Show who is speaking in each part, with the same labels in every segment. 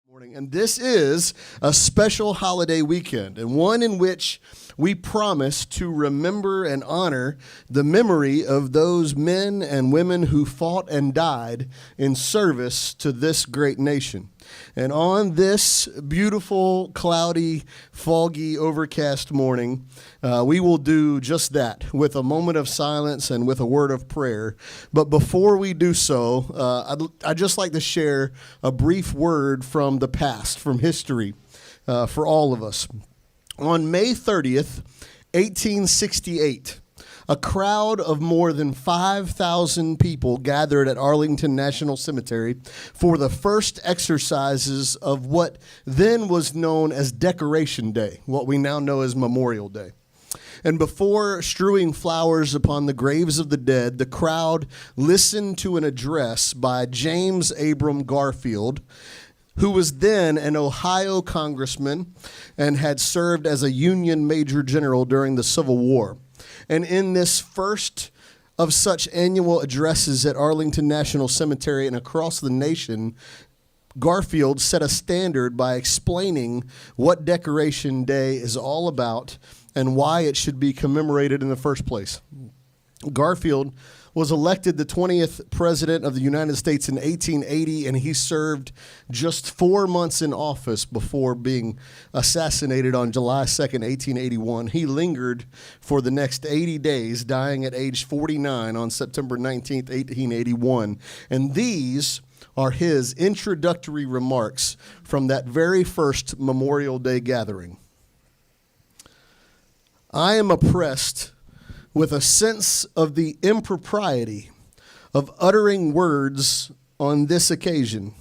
Speaker 1: Morning. And this is a special holiday weekend, and one in which we promise to remember and honor the memory of those men and women who fought and died in service to this great nation. And on this beautiful, cloudy, foggy, overcast morning, we will do just that with a moment of silence and with a word of prayer. But before we do so, I'd just like to share a brief word from the past, from history, for all of us. On May 30th, 1868, a crowd of more than 5,000 people gathered at Arlington National Cemetery for the first exercises of what then was known as Decoration Day, what we now know as Memorial Day. And before strewing flowers upon the graves of the dead, the crowd listened to an address by James Abram Garfield, who was then an Ohio congressman and had served as a Union major general during the Civil War. And in this first of such annual addresses at Arlington National Cemetery and across the nation, Garfield set a standard by explaining what Decoration Day is all about and why it should be commemorated in the first place. Garfield was elected the 20th president of the United States in 1880, and he served just 4 months in office before being assassinated on July 2nd, 1881. He lingered for the next 80 days, dying at age 49 on September 19th, 1881. And these are his introductory remarks from that very first Memorial Day gathering. I am oppressed with a sense of the impropriety of uttering words on this occasion.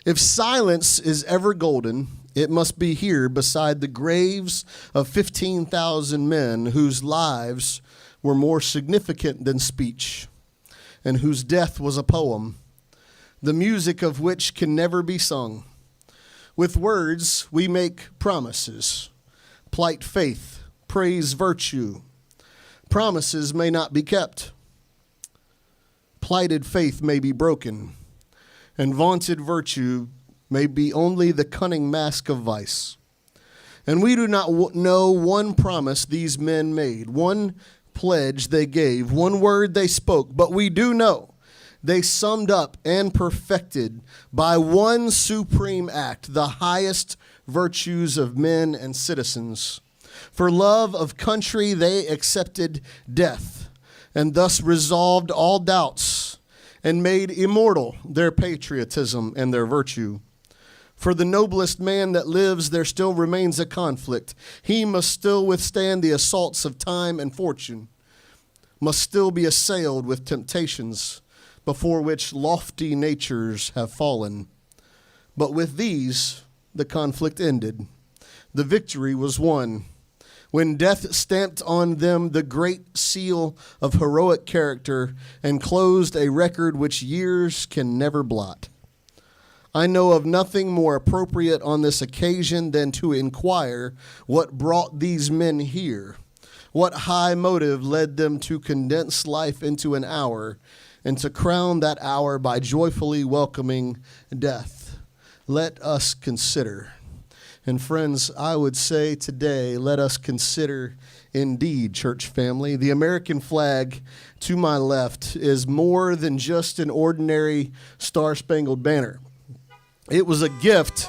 Speaker 1: If silence is ever golden, it must be here beside the graves of 15,000 men whose lives were more significant than speech, and whose death was a poem, the music of which can never be sung. With words we make promises, plight faith, praise virtue. Promises may not be kept. Plighted faith may be broken, and vaunted virtue may be only the cunning mask of vice. And we do not know one promise these men made, one pledge they gave, one word they spoke, but we do know they summed up and perfected by one supreme act the highest virtues of men and citizens. For love of country, they accepted death, and thus resolved all doubts, and made immortal their patriotism and their virtue. For the noblest man that lives, there still remains a conflict. He must still withstand the assaults of time and fortune, must still be assailed with temptations before which lofty natures have fallen. But with these, the conflict ended. The victory was won, when death stamped on them the great seal of heroic character and closed a record which years can never blot. I know of nothing more appropriate on this occasion than to inquire what brought these men here, what high motive led them to condense life into an hour, and to crown that hour by joyfully welcoming death. Let us consider. And friends, I would say today, let us consider indeed, church family. The American flag to my left is more than just an ordinary star-spangled banner. It was a gift.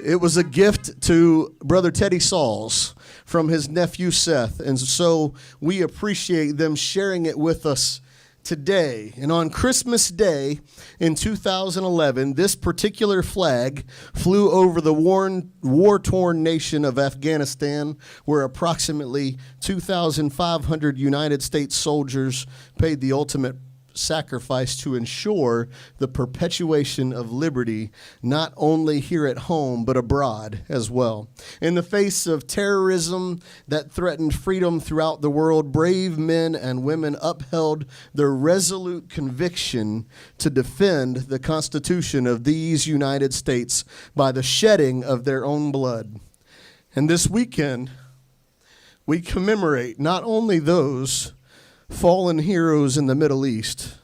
Speaker 1: It was a gift to Brother Teddy Sauls from his nephew Seth. And so we appreciate them sharing it with us today. And on Christmas Day in 2011, this particular flag flew over the war-torn nation of Afghanistan, where approximately 2,500 United States soldiers paid the ultimate sacrifice to ensure the perpetuation of liberty, not only here at home, but abroad as well. In the face of terrorism that threatened freedom throughout the world, brave men and women upheld their resolute conviction to defend the Constitution of these United States by the shedding of their own blood. And this weekend, we commemorate not only those fallen heroes in the Middle East,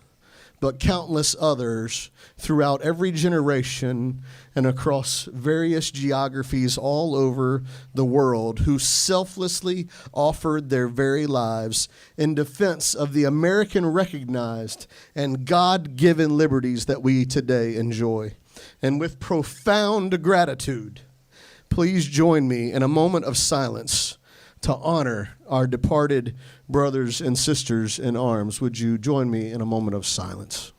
Speaker 1: but countless others throughout every generation and across various geographies all over the world who selflessly offered their very lives in defense of the American recognized and God-given liberties that we today enjoy. And with profound gratitude, please join me in a moment of silence to honor our departed brothers and sisters in arms. Would you join me in a moment of silence?